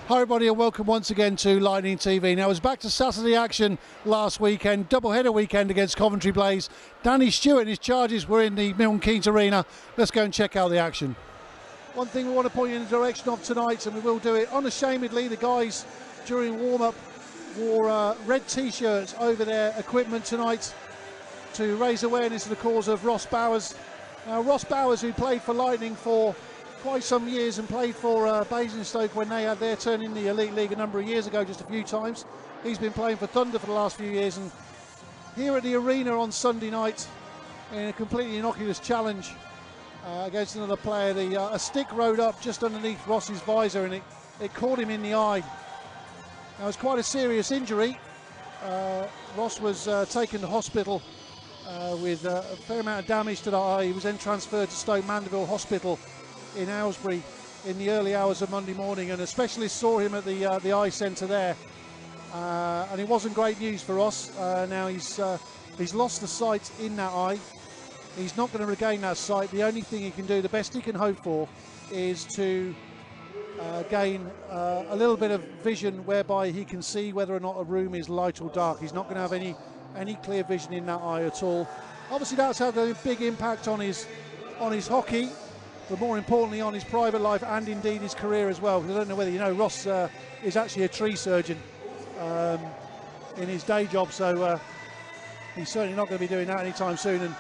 Hi everybody and welcome once again to Lightning TV. Now it's back to Saturday action last weekend, double-header weekend against Coventry Blaze. Danny Stewart and his charges were in the Milton Keynes Arena. Let's go and check out the action. One thing we want to point you in the direction of tonight, and we will do it unashamedly, the guys during warm-up wore red t-shirts over their equipment tonight to raise awareness of the cause of Ross Bowers. Now Ross Bowers, who played for Lightning for quite some years and played for Basingstoke when they had their turn in the Elite League a number of years ago, just a few times. He's been playing for Thunder for the last few years, and here at the arena on Sunday night in a completely innocuous challenge against another player, a stick rode up just underneath Ross's visor and it caught him in the eye. Now it's quite a serious injury. Ross was taken to hospital with a fair amount of damage to the eye. He was then transferred to Stoke Mandeville Hospital in Aylesbury in the early hours of Monday morning, and a specialist saw him at the eye centre there, and it wasn't great news for Ross. Now he's lost the sight in that eye. He's not going to regain that sight. The only thing he can do, the best he can hope for, is to gain a little bit of vision whereby he can see whether or not a room is light or dark. He's not going to have any clear vision in that eye at all. Obviously that's had a big impact on his hockey, but more importantly on his private life and indeed his career as well. Because I don't know whether you know, Ross is actually a tree surgeon in his day job, so he's certainly not going to be doing that anytime soon. And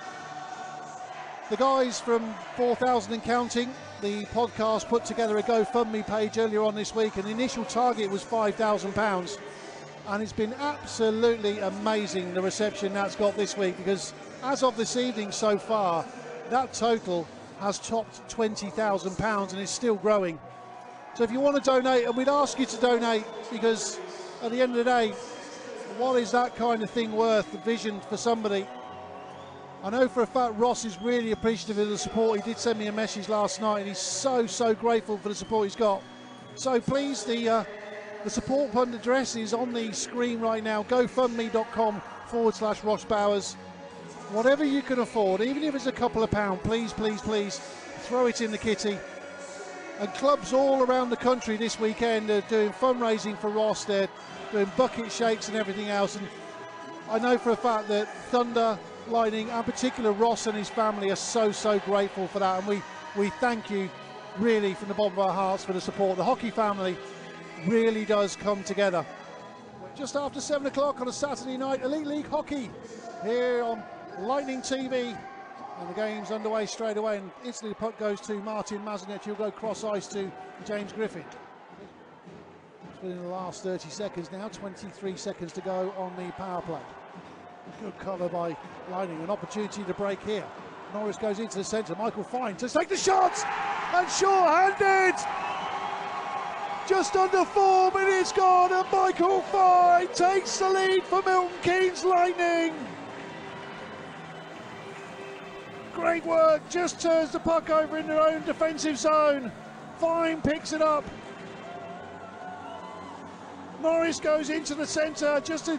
the guys from 4,000 and Counting, the podcast, put together a GoFundMe page earlier on this week, and the initial target was £5,000, and it's been absolutely amazing the reception that's got this week, because as of this evening so far, that total has topped £20,000 and is still growing. So if you want to donate, and we'd ask you to donate, because at the end of the day, what is that kind of thing worth, the vision for somebody? I know for a fact Ross is really appreciative of the support. He did send me a message last night and he's so grateful for the support he's got. So please, the support fund address is on the screen right now, gofundme.com/Ross Bowers. Whatever you can afford, even if it's a couple of pounds, please throw it in the kitty. And clubs all around the country this weekend are doing fundraising for Ross. They're doing bucket shakes and everything else, and I know for a fact that Thunder, Lightning, and particular Ross and his family are so grateful for that, and we thank you really from the bottom of our hearts for the support. The hockey family really does come together. Just after 7 o'clock on a Saturday night, Elite League hockey here on Lightning TV, and the game's underway straight away, and instantly the puck goes to Martin Mazinet. He'll go cross ice to James Griffin. It's been in the last 30 seconds now, 23 seconds to go on the power play. Good cover by Lightning, an opportunity to break here. Norris goes into the centre, Michael Fine to take the shot, and short-handed! Just under 4 minutes gone, and Michael Fine takes the lead for Milton Keynes Lightning. Great work, just turns the puck over in their own defensive zone. Fine picks it up. Norris goes into the centre, just a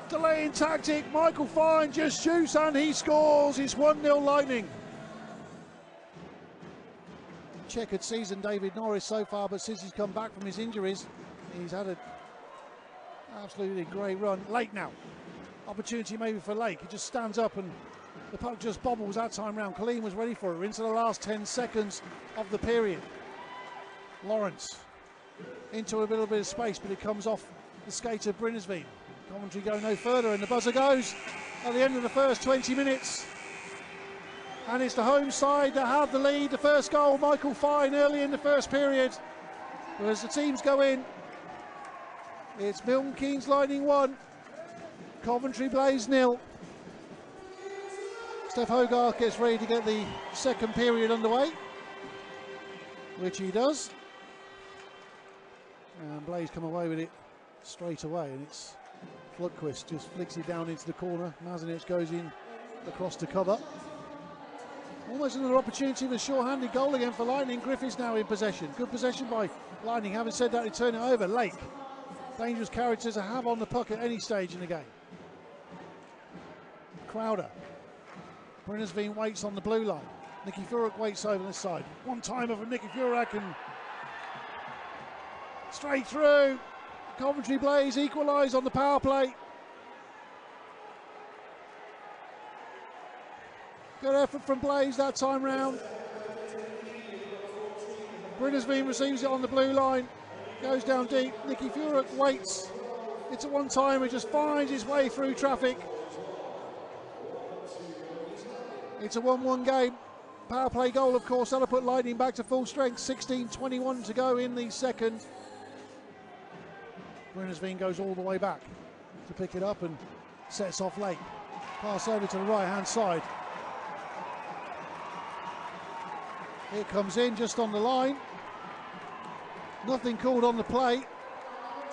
delaying tactic. Michael Fine just shoots and he scores. It's 1-0 Lightning. Checkered season, David Norris, so far, but since he's come back from his injuries, he's had an absolutely great run. Lake now. Opportunity maybe for Lake. He just stands up and the puck just bobbles that time round. Colleen was ready for it. We're into the last 10 seconds of the period. Lawrence into a little bit of space, but it comes off the skate of Brinsveen. Coventry go no further, and the buzzer goes at the end of the first 20 minutes. And it's the home side that have the lead. The first goal, Michael Fine, early in the first period. But as the teams go in, it's Milton Keynes Lightning 1, Coventry Blaze 0. Steph Hogarth gets ready to get the second period underway, which he does. And Blaze come away with it straight away, and it's Flutquist just flicks it down into the corner. Mazinet goes in across to cover. Almost another opportunity of a short-handed goal again for Lightning. Griffiths now in possession. Good possession by Lightning. Having said that, they turn it over. Lake, dangerous character to have on the puck at any stage in the game. Crowder. Brinsveen waits on the blue line. Nikiforuk waits over this side. One timer from Nikiforuk, and Straight through. Coventry Blaze equalise on the power play. Good effort from Blaze that time round. Brinnersveen receives it on the blue line. Goes down deep. Nikiforuk waits. It's a one-timer, just finds his way through traffic. It's a 1-1 game. Power play goal, of course, that'll put Lightning back to full strength. 16:21 to go in the second. Brinnersveen goes all the way back to pick it up and sets off late. Pass over to the right-hand side. It comes in just on the line. Nothing called on the play.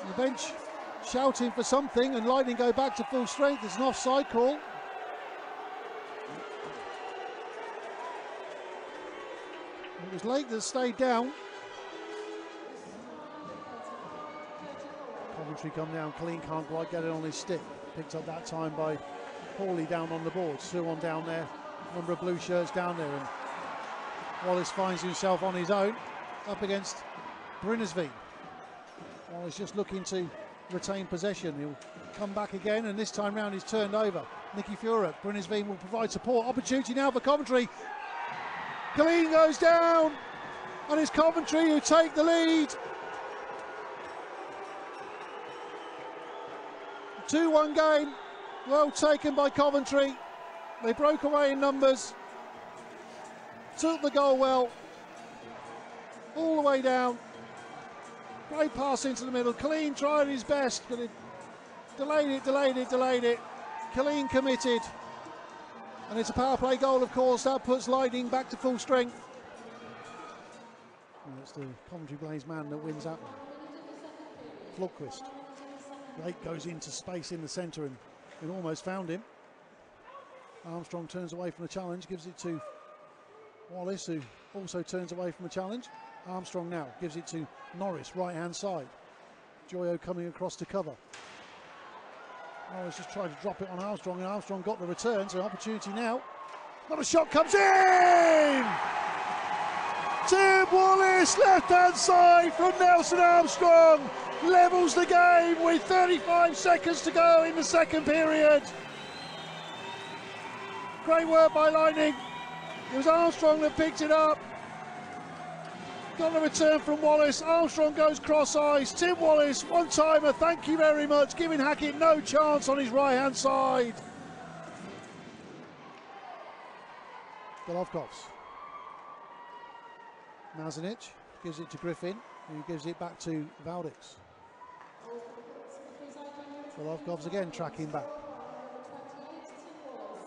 The bench shouting for something, and Lightning go back to full strength. It's an offside call. It was Lake that stayed down. Coventry come down clean, can't quite get it on his stick. Picked up that time by Paulie down on the board. Suwon down there, number of blue shirts down there, and Wallace finds himself on his own up against Brinnersveen. Wallace just looking to retain possession. He'll come back again, and this time round he's turned over. Nikiforuk, Brinnersveen will provide support. Opportunity now for Coventry. Killeen goes down, and it's Coventry who take the lead. 2-1 game, well taken by Coventry. They broke away in numbers, took the goal well, all the way down. Great pass into the middle. Killeen tried his best, but it delayed it. Killeen committed. And it's a power play goal, of course. That puts Lightning back to full strength. And it's the Coventry Blaze man that wins that one. Flodquist. Lake goes into space in the centre and it almost found him. Armstrong turns away from the challenge, gives it to Wallace, who also turns away from the challenge. Armstrong now gives it to Norris, right-hand side. Joyo coming across to cover. Norris just tried to drop it on Armstrong, and Armstrong got the return, so opportunity now. Another shot comes in! Tim Wallace, left-hand side from Nelson Armstrong, levels the game with 35 seconds to go in the second period. Great work by Lightning. It was Armstrong that picked it up. Got the return from Wallace. Armstrong goes cross-eyes. Tim Wallace, one-timer, thank you very much, giving Hackett no chance on his right-hand side. Golovkovs. Mazanic gives it to Griffin, who gives it back to Valdix. Golovkovs again tracking back.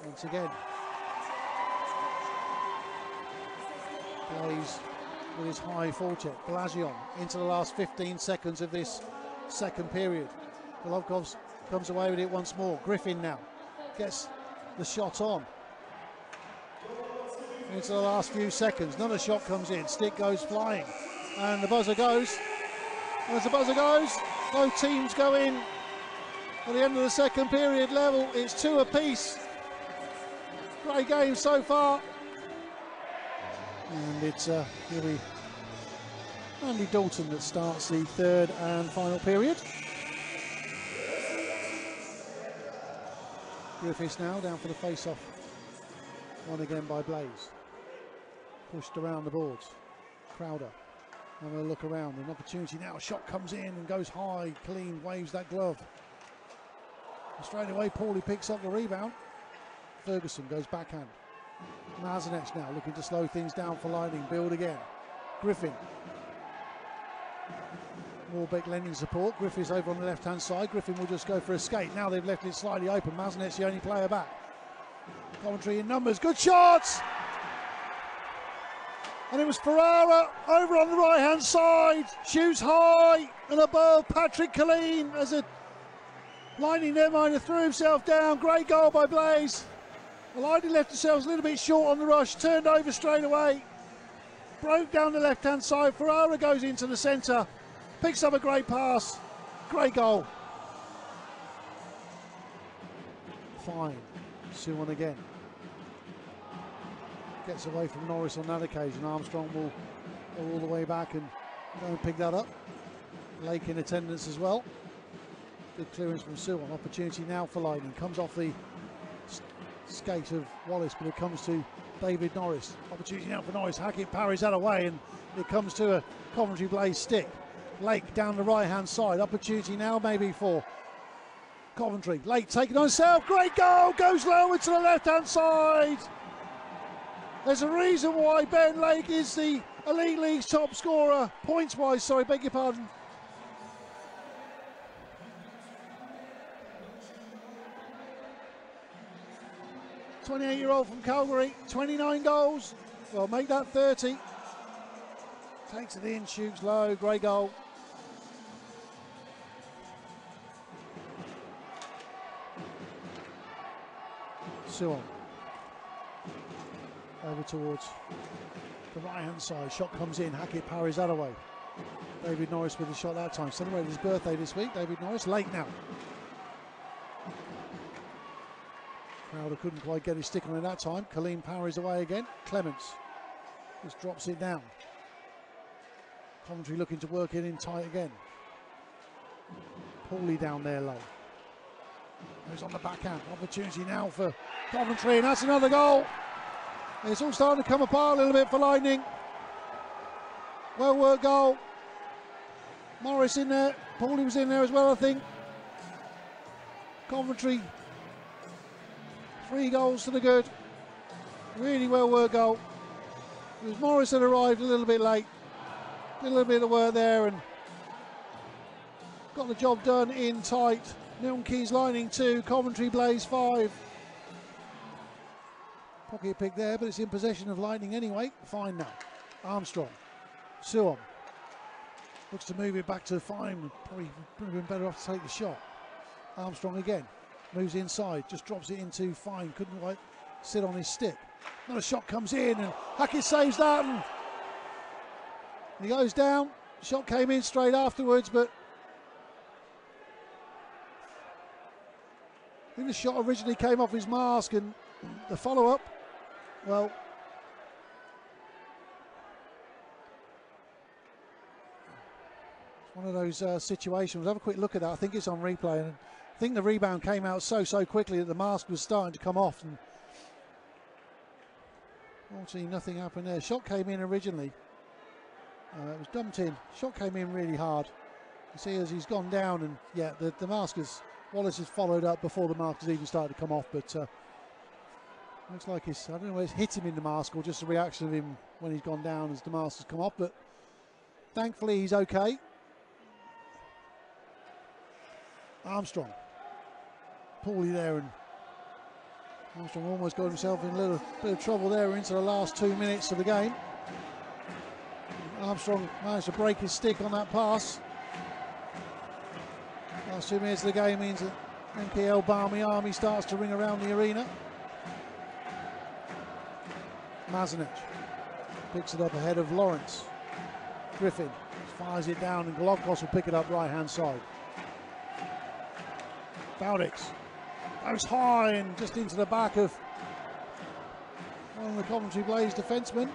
Once again. Plays with his high forecheck. Baillargeon into the last 15 seconds of this second period. Golovkovs comes away with it once more. Griffin now gets the shot on. Into the last few seconds. Another shot comes in. Stick goes flying. And the buzzer goes. And as the buzzer goes, both teams go in at the end of the second period level. It's 2 apiece. Great game so far. And it's will be Andy Dalton that starts the third and final period. Griffiths now down for the face-off. Won again by Blaze. Pushed around the boards. Crowder having a look around. An opportunity now. A shot comes in and goes high. Clean waves that glove. And straight away, Paulie picks up the rebound. Ferguson goes backhand. Mazanec now looking to slow things down for Lightning. Build again. Griffin. Warbeck lending support. Griffiths over on the left-hand side. Griffin will just go for a skate. Now they've left it slightly open. Mazanec the only player back. Coventry in numbers. Good shots! And it was Ferrara over on the right-hand side. Shoots high and above Patrick Killeen as a Lightning nearminder threw himself down. Great goal by Blaze. The Lightning left themselves a little bit short on the rush. Turned over straight away. Broke down the left-hand side. Ferrara goes into the centre. Picks up a great pass. Great goal. Fine. Suwon again. Gets away from Norris on that occasion. Armstrong will go all the way back and go and pick that up. Lake in attendance as well. Good clearance from Stewart. Opportunity now for Lightning. Comes off the skate of Wallace, but it comes to David Norris. Opportunity now for Norris. Hackett parries that away, and it comes to a Coventry Blaze stick. Lake down the right-hand side. Opportunity now maybe for Coventry. Lake taking on himself. Great goal. Goes low into the left-hand side. There's a reason why Ben Lake is the Elite League's top scorer. Points-wise, sorry, beg your pardon. A 28-year-old from Calgary, 29 goals. Well, make that 30. Takes it in, shoots low, great goal. Stewart. Over towards the right-hand side. Shot comes in. Hackett parries that away. David Norris with the shot that time. Celebrated his birthday this week. David Norris late now. Crowder couldn't quite get his stick on it that time. Colleen parries away again. Clements just drops it down. Coventry looking to work it in tight again. Poorly down there low. He's on the backhand. Opportunity now for Coventry, and that's another goal. It's all starting to come apart a little bit for Lightning. Well worked goal. Morris in there. Paulie was in there as well, I think. Coventry, 3 goals to the good. Really well worked goal. It was Morris that arrived a little bit late. Did a little bit of work there and got the job done in tight. Milton Keynes Lightning 2, Coventry Blaze 5. Pocket pick there, but it's in possession of Lightning anyway. Fine now. Armstrong. Suon. Looks to move it back to Fine. Probably would have been better off to take the shot. Armstrong again. Moves inside. Just drops it into Fine. Couldn't quite sit on his stick. Another shot comes in and Hackett saves that. And he goes down. Shot came in straight afterwards, but I think the shot originally came off his mask, and the follow-up, well, it's one of those situations. Have a quick look at that. I think it's on replay, and I think the rebound came out so quickly that the mask was starting to come off, and unfortunately nothing happened there. Shot came in originally. It was dumped in. Shot came in really hard. You see as he's gone down, and yeah, the mask is, Wallace has followed up before the mask has even started to come off, but looks like I don't know whether it's hit him in the mask or just a reaction of him when he's gone down as the mask has come off, but thankfully he's okay. Armstrong. Poorly there, and Armstrong almost got himself in a little bit of trouble there into the last 2 minutes of the game. Armstrong managed to break his stick on that pass. Last 2 minutes of the game means that MKL Barmy Army starts to ring around the arena. Mazanec picks it up ahead of Lawrence. Griffin fires it down, and Golovkos will pick it up right-hand side. Bowdix goes high and just into the back of one of the Coventry Blaze defencemen.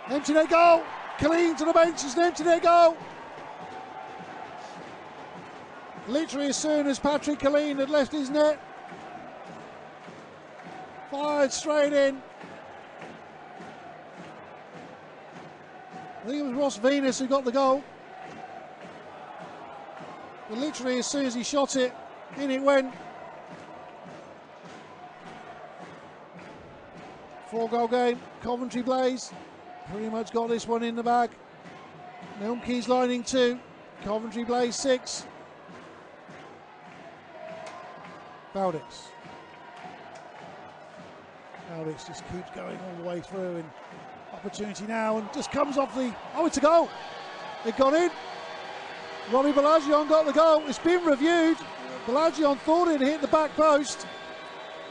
Empty net goal. Colleen to the bench. It's an empty net goal. Literally as soon as Patrick Colleen had left his net, fired straight in. I think it was Ross Venus who got the goal. But literally as soon as he shot it, in it went. 4-goal game. Coventry Blaze pretty much got this one in the bag. Milton Keynes Lightning 2, Coventry Blaze 6. Bowdix just keeps going all the way through, and opportunity now, and just comes off the, oh, it's a goal. It got in. Robbie Baillargeon got the goal. It's been reviewed. Baillargeon thought it hit the back post.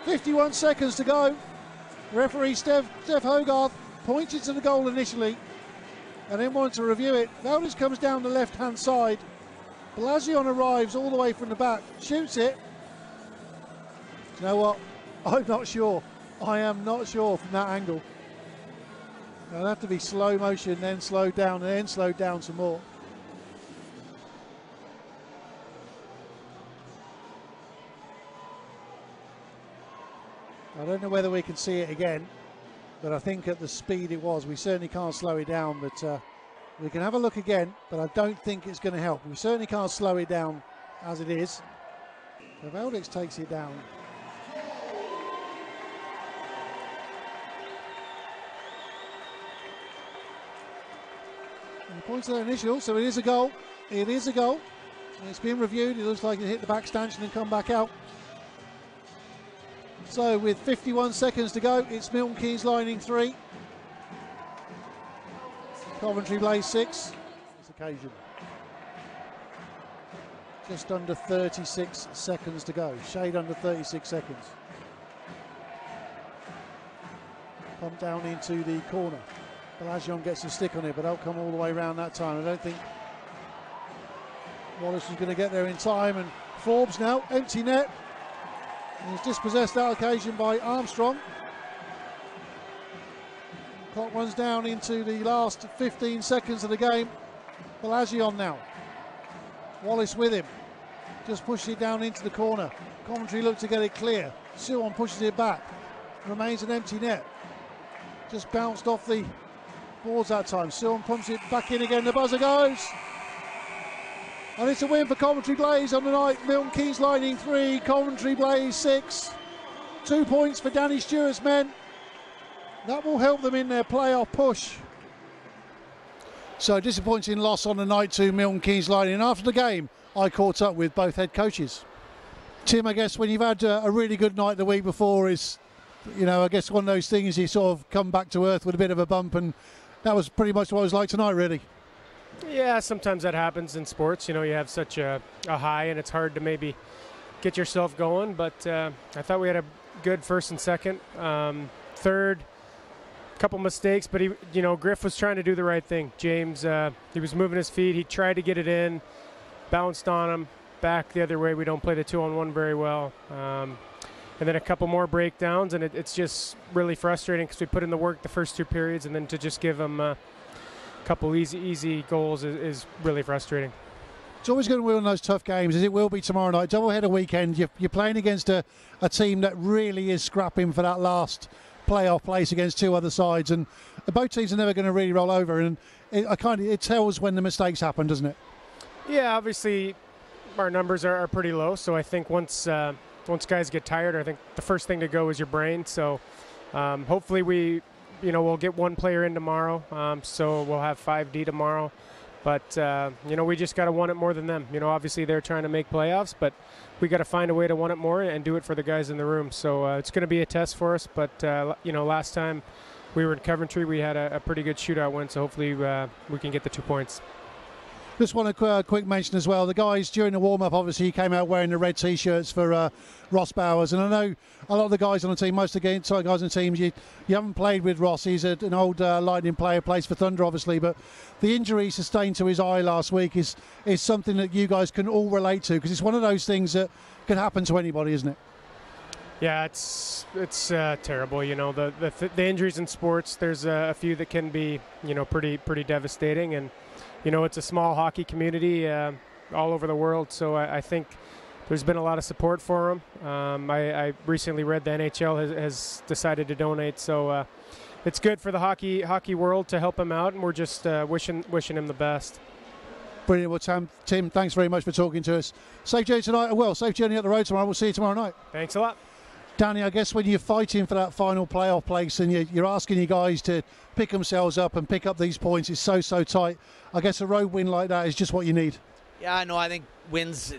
51 seconds to go. Referee Steph Hogarth pointed to the goal initially and then wanted to review it. Bowdix comes down the left-hand side. Baillargeon arrives all the way from the back, shoots it. You know what? I'm not sure. I am not sure from that angle. It'll have to be slow motion, then slowed down, and then slowed down some more. I don't know whether we can see it again, but I think at the speed it was, we certainly can't slow it down, but we can have a look again, but I don't think it's going to help. We certainly can't slow it down as it is. So Veldix takes it down. And he points to that initial, so it is a goal. It is a goal. And it's been reviewed. It looks like it hit the back stanchion and come back out. So with 51 seconds to go, it's Milton Keynes lining 3. Coventry Blaze 6. This occasion. Just under 36 seconds to go. Shade under 36 seconds. Pump down into the corner. Baillargeon gets a stick on it, but don't come all the way around that time. I don't think Wallace was going to get there in time. And Forbes now, empty net. He's dispossessed that occasion by Armstrong. Clock runs down into the last 15 seconds of the game. Baillargeon now. Wallace with him. Just pushes it down into the corner. Coventry look to get it clear. Stewart pushes it back. Remains an empty net. Just bounced off the boards that time. Stewart pumps it back in again. The buzzer goes. And it's a win for Coventry Blaze on the night. Milton Keynes lining 3, Coventry Blaze 6. 2 points for Danny Stewart's men. That will help them in their playoff push. So disappointing loss on the night to Milton Keynes lining. And after the game, I caught up with both head coaches. Tim, I guess when you've had a really good night the week before is, I guess one of those things you sort of come back to earth with a bit of a bump, and that was pretty much what it was like tonight, really. Yeah, sometimes that happens in sports. You have such a high, and it's hard to maybe get yourself going. But I thought we had a good first and second. Third, a couple mistakes, but Griff was trying to do the right thing. James, he was moving his feet. He tried to get it in, bounced on him, back the other way. We don't play the 2-on-1 very well. And then a couple more breakdowns, and it's just really frustrating because we put in the work the first 2 periods, and then to just give them couple easy goals is really frustrating. It's always going to be one of those tough games, as it will be tomorrow night. Doubleheader weekend. You're playing against a team that really is scrapping for that last playoff place against 2 other sides, and both teams are never going to really roll over. And it tells when the mistakes happen, doesn't it? Yeah, obviously our numbers are pretty low. So I think once guys get tired, I think the first thing to go is your brain. So hopefully we'll get 1 player in tomorrow, so we'll have 5D tomorrow. But, we just got to want it more than them. Obviously they're trying to make playoffs, but we got to find a way to want it more and do it for the guys in the room. So it's going to be a test for us. But, last time we were in Coventry, we had a pretty good shootout win, so hopefully we can get the 2 points. Just want a quick mention as well. The guys during the warm-up obviously came out wearing the red T-shirts for Ross Bowers, and I know a lot of the guys on the team, most of the guys on the team, you haven't played with Ross. He's an old Lightning player, plays for Thunder obviously, but the injury sustained to his eye last week is something that you guys can all relate to, because it's one of those things that can happen to anybody, isn't it? Yeah, it's terrible. The injuries in sports, there's a few that can be pretty devastating, and it's a small hockey community all over the world, so I think there's been a lot of support for him. I recently read the NHL has decided to donate, so it's good for the hockey world to help him out, and we're just wishing him the best. Brilliant. Well, Tim, thanks very much for talking to us. Safe journey tonight. Well, safe journey up the road tomorrow. We'll see you tomorrow night. Thanks a lot. Danny, I guess when you're fighting for that final playoff place and you're asking your guys to pick themselves up and pick up these points, it's so tight. I guess a road win like that is just what you need. Yeah, no, I think wins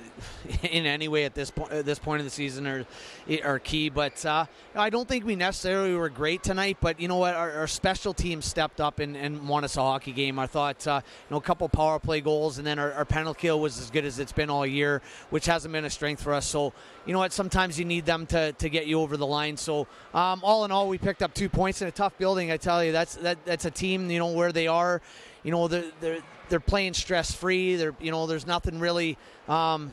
in any way at this point of the season are key. But I don't think we necessarily were great tonight. But you know what, our special team stepped up and won us a hockey game. I thought a couple power play goals, and then our penalty kill was as good as it's been all year, which hasn't been a strength for us. So you know what, sometimes you need them to get you over the line. So all in all, we picked up 2 points in a tough building. I tell you, that's a team where they are. They're playing stress-free. There's nothing really, like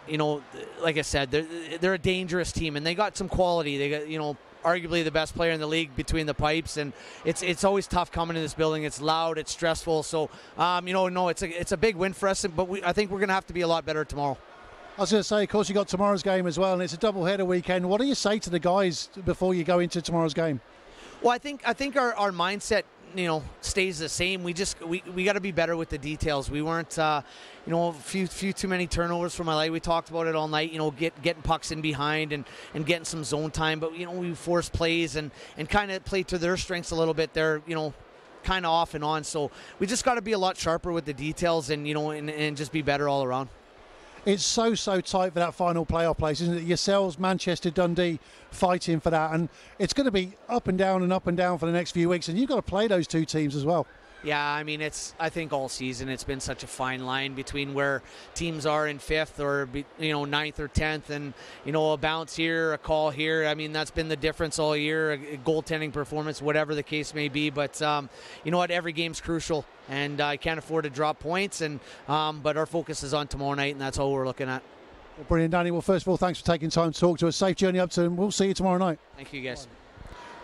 I said, they're a dangerous team, and they got some quality. They got, arguably the best player in the league between the pipes, and it's always tough coming to this building. It's loud, it's stressful, so it's a big win for us, but I think we're going to have to be a lot better tomorrow. I was going to say, of course, you got tomorrow's game as well, and it's a double-header weekend. What do you say to the guys before you go into tomorrow's game? Well, I think our mindset, stays the same. We got to be better with the details. We weren't, a few too many turnovers for my life. We talked about it all night. Getting pucks in behind and getting some zone time. But we forced plays and kind of played to their strengths a little bit. They're kind of off and on. So we just got to be a lot sharper with the details and and just be better all around. It's so tight for that final playoff place, isn't it? Yourselves, Manchester, Dundee fighting for that, and it's going to be up and down for the next few weeks, and you've got to play those two teams as well. Yeah, I think all season it's been such a fine line between where teams are in 5th or 9th or 10th, and a bounce here, a call here. I mean, that's been the difference all year. A goaltending performance, whatever the case may be. But you know what? Every game's crucial, and I can't afford to drop points. And but our focus is on tomorrow night, and that's all we're looking at. Well, brilliant, Danny. Well, first of all, thanks for taking time to talk to us. Safe journey up to, and we'll see you tomorrow night. Thank you, guys.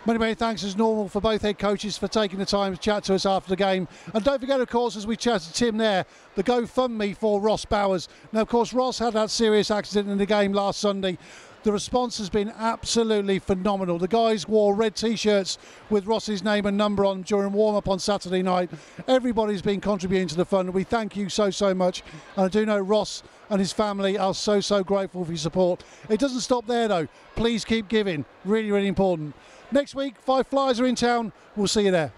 Many thanks as normal for both head coaches for taking the time to chat to us after the game. And don't forget, of course, as we chatted to Tim there, the GoFundMe for Ross Bowers. Now, of course, Ross had that serious accident in the game last Sunday. The response has been absolutely phenomenal. The guys wore red T-shirts with Ross's name and number on during warm-up on Saturday night. Everybody's been contributing to the fund. We thank you so much. And I do know Ross and his family are so grateful for your support. It doesn't stop there, though. Please keep giving. Really important. Next week, 5 Flyers are in town. We'll see you there.